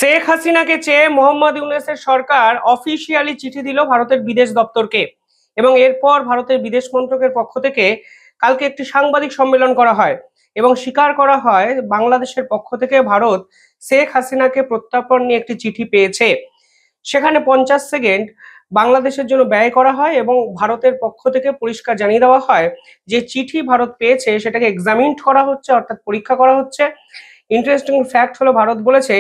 শেখ হাসিনাকে চেয়ে মোহাম্মদ ইউনূসের সরকার অফিসিয়ালি চিঠি দিল ভারতের বিদেশ দপ্তরকে এবং এরপর ভারতের বিদেশ মন্ত্রকের পক্ষ থেকে কালকে একটি সাংবাদিক সম্মেলন করা হয় এবং স্বীকার করা হয় বাংলাদেশের পক্ষ থেকে ভারত শেখ হাসিনাকে প্রত্যর্পণ নিয়ে একটি চিঠি পেয়েছে। সেখানে 50 সেকেন্ড বাংলাদেশের জন্য ব্যয় করা হয় এবং ভারতের পক্ষ থেকে পরিষ্কার জানিয়ে দেওয়া হয় যে চিঠি ভারত পেয়েছে সেটাকে এক্সামিন্ড করা হচ্ছে, অর্থাৎ পরীক্ষা করা হচ্ছে। ইন্টারেস্টিং ফ্যাক্ট হলো ভারত বলেছে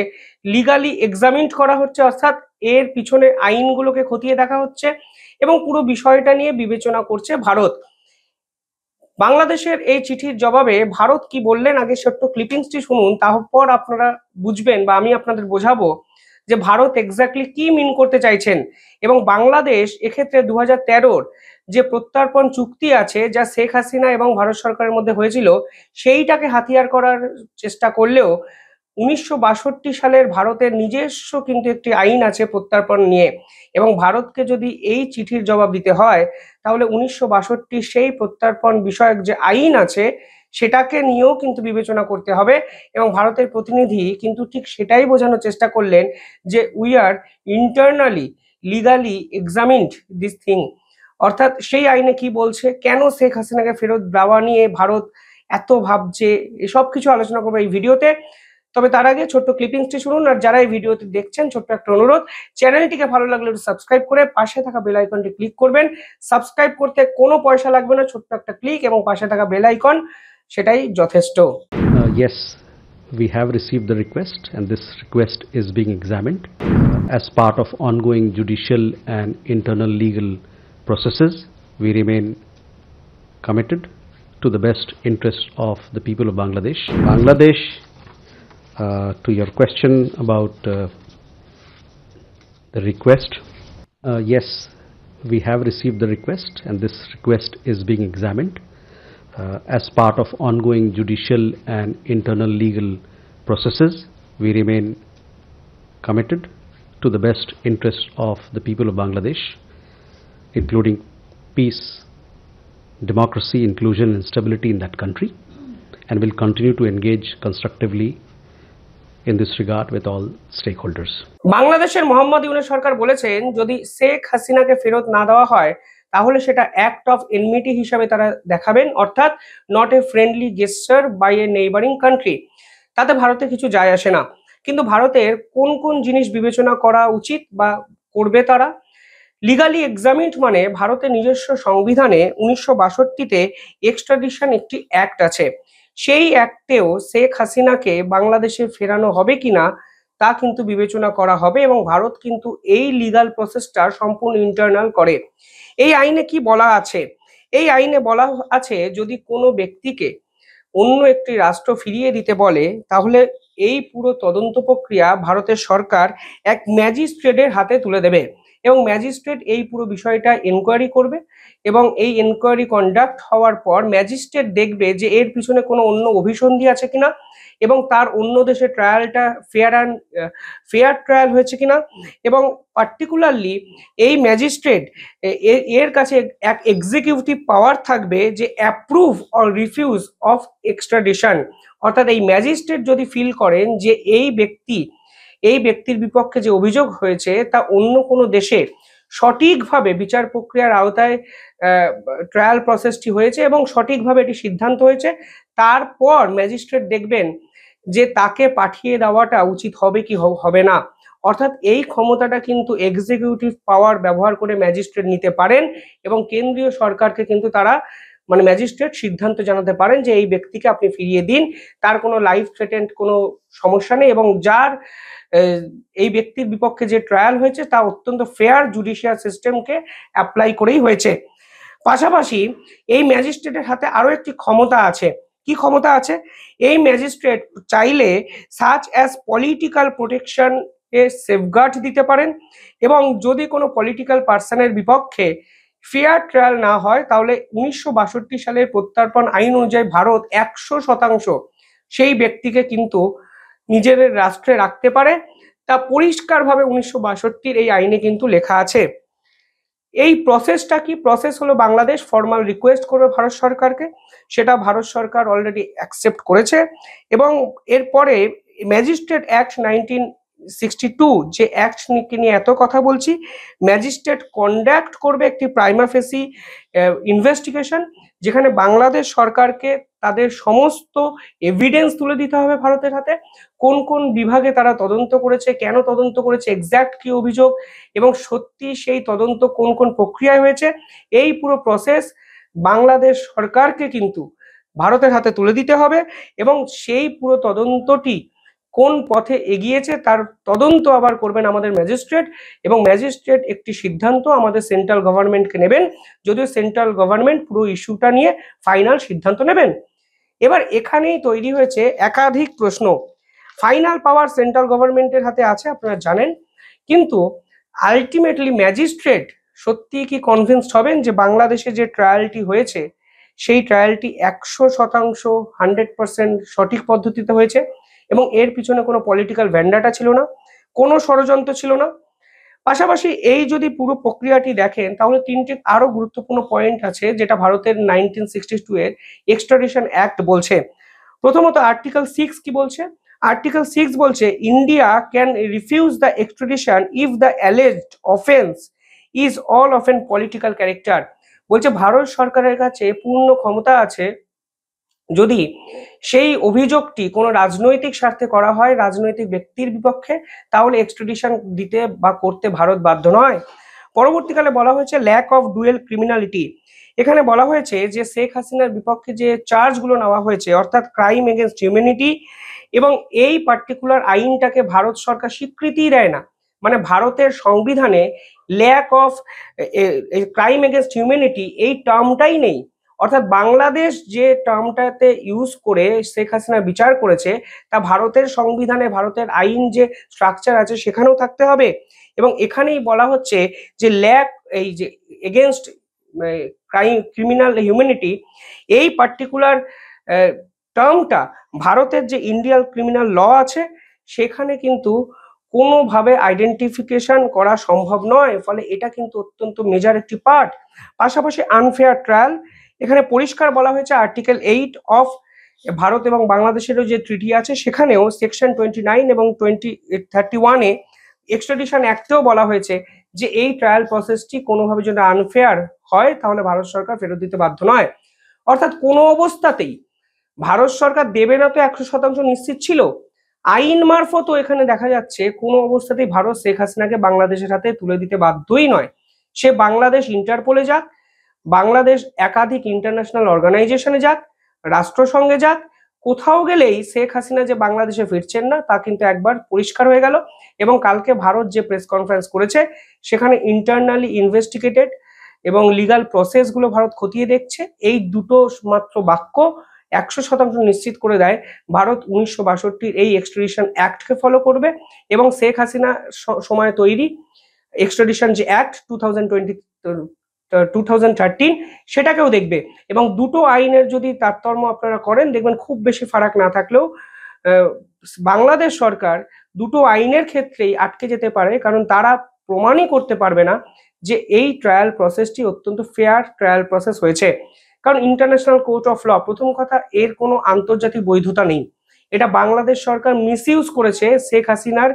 লিগালি এক্সামিন্ড করা হচ্ছে, অর্থাৎ এর পিছনে আইনগুলোকে খতিয়ে দেখা হচ্ছে এবং পুরো বিষয়টা নিয়ে বিবেচনা করছে ভারত। বাংলাদেশের এই চিঠির জবাবে ভারত কি বললেন আগে ছোট্ট ক্লিপিংসটি শুনুন, তারপর আপনারা বুঝবেন বা আমি আপনাদের বোঝাবো যে ভারত এক্স্যাক্টলি কি মিন করতে চাইছেন। এবং বাংলাদেশ এক্ষেত্রে 2013-র যে প্রত্যর্পণ চুক্তি আছে যা শেখ হাসিনা এবং ভারত সরকারের মধ্যে হয়েছিল সেইটাকে হাতিয়ার করার চেষ্টা করলেও 1962 সালের ভারতের নিজস্ব কিন্তু একটি আইন আছে প্রত্যর্পণ নিয়ে, এবং ভারতকে যদি এই চিঠির জবাব দিতে হয় তাহলে 1962 সেই প্রত্যর্পণ বিষয়ক যে আইন আছে সেটাকে নিয়েও কিন্তু বিবেচনা করতে হবে। এবং ভারতের প্রতিনিধি কিন্তু ঠিক সেটাই বোঝানোর চেষ্টা করলেন যে we are internally legally examined this thing, অর্থাৎ সেই আইনে কি বলছে, কেন শেখ হাসিনাকে ফেরত দেওয়া নিয়ে ভারত এত ভাবছে, এসব কিছু আলোচনা করবো এই ভিডিওতে। তবে তার আগে ছোট্ট ক্লিপিংসটি শুনুন, আর যারা এই ভিডিওটি দেখছেন ছোট্ট একটা অনুরোধ, চ্যানেলটিকে ভালো লাগলে একটু সাবস্ক্রাইব করে পাশে থাকা বেল আইকনটি ক্লিক করবেন। সাবস্ক্রাইব করতে কোনো পয়সা লাগবে না, ছোট্ট একটা ক্লিক এবং পাশে থাকা বেল আইকন সেটাই যথেষ্ট। Yes, we have received the request and this request is being examined as part of ongoing judicial and internal legal processes. We remain committed to the best interest of the people of Bangladesh. To your question about the request, yes, we have received the request and this request is being examined as part of ongoing judicial and internal legal processes. We remain committed to the best interest of the people of Bangladesh, including peace, democracy, inclusion and stability in that country, and will continue to engage constructively in this regard with all stakeholders. বাংলাদেশের মোহাম্মদ ইউনূস সরকার বলেছেন যদি শেখ হাসিনাকে ফেরত না দেওয়া হয় তাহলে সেটা অ্যাক্ট অফ এনমিটি হিসাবে তারা দেখাবেন, অর্থাৎ not a friendly gesture by a neighbouring country. তাতে ভারতে কিছু যায় আসে না, কিন্তু ভারতের কোন কোন জিনিস বিবেচনা করা উচিত বা করবে তারা। লিগালি এক্সামিন্ড মানে ভারতের নিজস্ব সংবিধানে 1962-তে এক্সট্রাডিশন একটি অ্যাক্ট আছে, সেই অ্যাক্টেও শেখ হাসিনাকে বাংলাদেশে ফেরানো হবে কিনা তা কিন্তু বিবেচনা করা হবে এবং ভারত কিন্তু এই লিগাল প্রসেসটা সম্পূর্ণ ইন্টারনাল করে। এই আইনে কি বলা আছে? এই আইনে বলা আছে যদি কোনো ব্যক্তিকে অন্য একটি রাষ্ট্র ফিরিয়ে দিতে বলে তাহলে এই পুরো তদন্ত প্রক্রিয়া ভারতের সরকার এক ম্যাজিস্ট্রেটের হাতে তুলে দেবে এবং ম্যাজিস্ট্রেট এই পুরো বিষয়টা এনকোয়ারি করবে এবং এই এনকোয়ারি কন্ডাক্ট হওয়ার পর ম্যাজিস্ট্রেট দেখবে যে এর পিছনে কোনো অন্য অভিসন্ধি আছে কিনা এবং তার অন্য দেশে ট্রায়ালটা ফেয়ার ট্রায়াল হয়েছে কিনা, এবং পার্টিকুলারলি এই ম্যাজিস্ট্রেট এর কাছে এক এক্সিকিউটিভ পাওয়ার থাকবে যে approve or refuse of extradition, অর্থাৎ এই ম্যাজিস্ট্রেট যদি ফিল করেন যে এই ব্যক্তির বিপক্ষে যে অভিযোগ হয়েছে তা অন্য কোনো দেশে সঠিকভাবে বিচার প্রক্রিয়ার আওতায় ট্রায়াল প্রসেসটি হয়েছে এবং সঠিকভাবে এটি সিদ্ধান্ত হয়েছে, তারপর ম্যাজিস্ট্রেট দেখবেন যে তাকে পাঠিয়ে দেওয়াটা উচিত হবে কি হবে না। অর্থাৎ এই ক্ষমতাটা কিন্তু এক্সিকিউটিভ পাওয়ার ব্যবহার করে ম্যাজিস্ট্রেট নিতে পারেন এবং কেন্দ্রীয় সরকারকে কিন্তু তারা ম্যাজিস্ট্রেট সিদ্ধান্ত জানাতে পারেন যে এই ব্যক্তিকে আপনি ফিরিয়ে দিন, তার কোনো লাইফ থ্রেটেন্ড কোনো সমস্যা নেই এবং যার এই ব্যক্তির বিপক্ষে যে ট্রায়াল হয়েছে তা অত্যন্ত ফেয়ার জুডিশিয়াল সিস্টেমকে অ্যাপ্লাই করেই হয়েছে। পাশাপাশি এই ম্যাজিস্ট্রেটের হাতে আরো একটি ক্ষমতা আছে। কি ক্ষমতা আছে? এই ম্যাজিস্ট্রেট চাইলে সাচ অ্যাজ পলিটিক্যাল প্রোটেকশন এ সেফগার্ড দিতে পারেন এবং যদি কোনো পলিটিক্যাল পার্সনের বিপক্ষে ফেয়ার ট্রায়াল না হয় তাহলে 1962 সালের প্রত্যর্পণ আইন অনুযায়ী ভারত 100% সেই ব্যক্তিকে কিন্তু নিজের রাষ্ট্রে রাখতে পারে, তা পরিষ্কারভাবে 1962-র এই আইনে কিন্তু লেখা আছে। এই প্রসেসটা কি? প্রসেস হলো বাংলাদেশ ফর্মাল রিকোয়েস্ট করবে ভারত সরকারকে, সেটা ভারত সরকার অলরেডি অ্যাকসেপ্ট করেছে এবং এরপরে ম্যাজিস্ট্রেট অ্যাক্ট 62 যে অ্যাক্ট নিয়ে এত কথা বলছি, ম্যাজিস্ট্রেট কন্ডাক্ট করবে একটি প্রাইমা ফেসি ইনভেস্টিগেশন, যেখানে বাংলাদেশ সরকারকে তাদের সমস্ত এভিডেন্স তুলে দিতে হবে ভারতের হাতে, কোন কোন বিভাগে তারা তদন্ত করেছে, কেন তদন্ত করেছে, এক্স্যাক্ট কি অভিযোগ, এবং সত্যি সেই তদন্ত কোন কোন প্রক্রিয়ায় হয়েছে, এই পুরো প্রসেস বাংলাদেশ সরকারকে কিন্তু ভারতের হাতে তুলে দিতে হবে। এবং সেই পুরো তদন্তটি কোন পথে এগিয়েছে তার তদন্ত আবার করবেন আমাদের ম্যাজিস্ট্রেট, এবং ম্যাজিস্ট্রেট একটি সিদ্ধান্ত আমাদের সেন্ট্রাল গভর্নমেন্টকে নেবেন, যদিও সেন্ট্রাল গভর্নমেন্ট পুরো ইস্যুটা নিয়ে ফাইনাল সিদ্ধান্ত নেবেন। এবার এখানেই তৈরি হয়েছে একাধিক প্রশ্ন। ফাইনাল পাওয়ার সেন্ট্রাল গভর্নমেন্টের হাতে আছে, আপনারা জানেন, কিন্তু আলটিমেটলি ম্যাজিস্ট্রেট সত্যি কি কনভিন্সড হবেন যে বাংলাদেশে যে ট্রায়ালটি হয়েছে সেই ট্রায়ালটি 100% 100% সঠিক পদ্ধতিতে হয়েছে এবং এর পিছনে কোনো পলিটিক্যাল ভ্যান্ডাটা ছিল না, কোনো ষড়যন্ত্র ছিল না। পাশাপাশি এই যদি পুরো প্রক্রিয়াটি দেখেন তাহলে তিনটি আরো গুরুত্বপূর্ণ পয়েন্ট আছে যেটা ভারতের 1962 এর এক্সট্রাডিশন অ্যাক্ট বলছে। প্রথমত আর্টিকেল 6 কি বলছে? আর্টিকেল 6 বলছে India can refuse the extradition if the alleged offence is all of N political character. বলছে ভারত সরকারের কাছে পূর্ণ ক্ষমতা আছে, যদি সেই অভিযোগটি কোনো রাজনৈতিক স্বার্থে করা হয়, রাজনৈতিক ব্যক্তির বিপক্ষে, তাহলে এক্সট্রাডিশন দিতে বা করতে ভারত বাধ্য নয়। পরবর্তীকালে বলা হয়েছে ল্যাক অফ ডুয়েল ক্রিমিনালিটি। এখানে বলা হয়েছে যে শেখ হাসিনার বিপক্ষে যে চার্জগুলো নেওয়া হয়েছে অর্থাৎ ক্রাইম এগেনস্ট হিউম্যানিটি, এবং এই পার্টিকুলার আইনটাকে ভারত সরকার স্বীকৃতি দেয় না। মানে ভারতের সংবিধানে lack of crime against humanity এই টার্মটাই নেই। অর্থাৎ বাংলাদেশ যে টার্মটাতে ইউজ করে শেখ হাসিনা বিচার করেছে তা ভারতের সংবিধানে, ভারতের আইন যে স্ট্রাকচার আছে সেখানেও থাকতে হবে। এবং এখানেই বলা হচ্ছে যে ল্যাক এই যে এগেনস্ট ক্রাইম ক্রিমিনাল হিউম্যানিটি, এই পার্টিকুলার টার্মটা ভারতের যে ইন্ডিয়ান ক্রিমিনাল ল আছে সেখানে কিন্তু কোনোভাবে আইডেন্টিফিকেশন করা সম্ভব নয়, ফলে এটা কিন্তু অত্যন্ত মেজর একটি পার্ট। পাশাপাশি আনফেয়ার ট্রায়াল, এখানে পরিষ্কার বলা হয়েছে আর্টিকেল 8 অফ ভারত এবং বাংলাদেশেরও যে ট্রিটি আছে সেখানেও সেকশন 29 এবং 31-এ এক্সট্রাডিশন অ্যাক্টেও বলা হয়েছে যে এই ট্রায়াল প্রসেসটি কোনোভাবে যদি আনফেয়ার হয় তাহলে ভারত সরকার ফেরত দিতে বাধ্য নয়। অর্থাৎ কোনো অবস্থাতেই ভারত সরকার দেবে না তো 100% নিশ্চিত ছিল। আইন মারফতও এখানে দেখা যাচ্ছে কোনো অবস্থাতেই ভারত শেখ হাসিনাকে বাংলাদেশের হাতে তুলে দিতে বাধ্যই নয়। সে বাংলাদেশ ইন্টারপোলে যাক, বাংলাদেশ একাধিক ইন্টারন্যাশনাল অর্গানাইজেশনে যাক, রাষ্ট্রসংঘে যাক, কোথাও গেলেই শেখ হাসিনা যে বাংলাদেশে ফিরছেন না তা কিন্তু একবার পরিষ্কার হয়ে গেল। এবং কালকে ভারত যে প্রেস কনফারেন্স করেছে সেখানে ইন্টারনালি ইনভেস্টিগেটেড এবং লিগাল প্রসেসগুলো ভারত খতিয়ে দেখছে, এই দুটো মাত্র বাক্য 100% নিশ্চিত করে দেয় ভারত 1962 এই এক্সট্রাডিশন অ্যাক্টকে ফলো করবে এবং শেখ হাসিনা সময় তৈরি এক্সট্রাডিশন যে অ্যাক্ট 2013 সেটাকেও দেখবে। এবং দুটো আইনের যদি তারতম্য আপনারা করেন দেখবেন খুব বেশি ফারাক না থাকলেও বাংলাদেশ সরকার দুটো আইনের ক্ষেত্রেই আটকে যেতে পারে, কারণ তারা প্রমাণই করতে পারবে না যে এই ট্রায়াল প্রসেসটি অত্যন্ত ফেয়ার ট্রায়াল প্রসেস হয়েছে। কারণ ইন্টারন্যাশনাল কোর্ট অফ ল, প্রথম কথা এর কোনো আন্তর্জাতিক বৈধতা নেই, এটা বাংলাদেশ সরকার মিসইউজ করেছে শেখ হাসিনার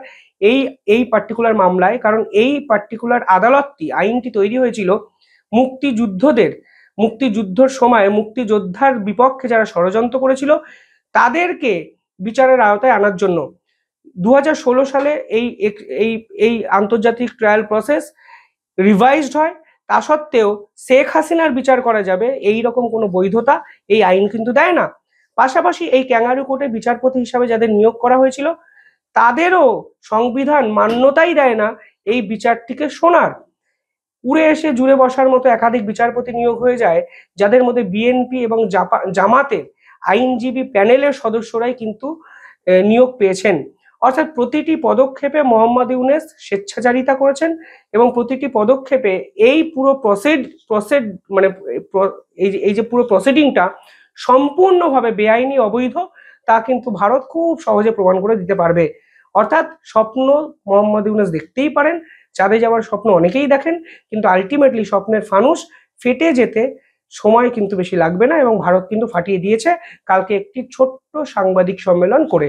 এই পার্টিকুলার মামলায়। কারণ এই পার্টিকুলার আদালতটি, আইনটি তৈরি হয়েছিল মুক্তিযুদ্ধের সময় মুক্তিযোদ্ধার বিপক্ষে যারা ষড়যন্ত্র করেছিল তাদেরকে বিচারের আওতায় আনার জন্য। 2016 সালে এই আন্তর্জাতিক ট্রায়াল প্রসেস রিভাইজড হয়, তা সত্ত্বেও শেখ হাসিনার বিচার করা যাবে এই রকম কোনো বৈধতা এই আইন কিন্তু দেয় না। পাশাপাশি এই ক্যাঙ্গারু কোর্টে বিচারপতি হিসাবে যাদের নিয়োগ করা হয়েছিল তাদেরও সংবিধান মান্যতাই দেয় না এই বিচারটিকে শোনার। উড়ে এসে জুড়ে বসার মতো একাধিক বিচারপতি নিয়োগ হয়ে যায়, যাদের মধ্যে বিএনপি এবং জামাতের আইনজীবী প্যানেলের সদস্যরাই কিন্তু নিয়োগ পেয়েছেন। অর্থাৎ প্রতিটি পদক্ষেপে মোহাম্মদ ইউনূস স্বেচ্ছাচারিতা করেছেন এবং প্রতিটি পদক্ষেপে এই পুরো এই যে পুরো প্রসিডিংটা সম্পূর্ণভাবে বেআইনি, অবৈধ, তা কিন্তু ভারত খুব সহজে প্রমাণ করে দিতে পারবে। অর্থাৎ স্বপ্ন মোহাম্মদ ইউনূস দেখতেই পারেন, চাঁদে যাওয়ার স্বপ্ন অনেকেই দেখেন, কিন্তু আলটিমেটলি স্বপ্নের ফানুস ফেটে যেতে সময় কিন্তু বেশি লাগবে না এবং ভারত কিন্তু ফাটিয়ে দিয়েছে কালকে একটি ছোট্ট সাংবাদিক সম্মেলন করে।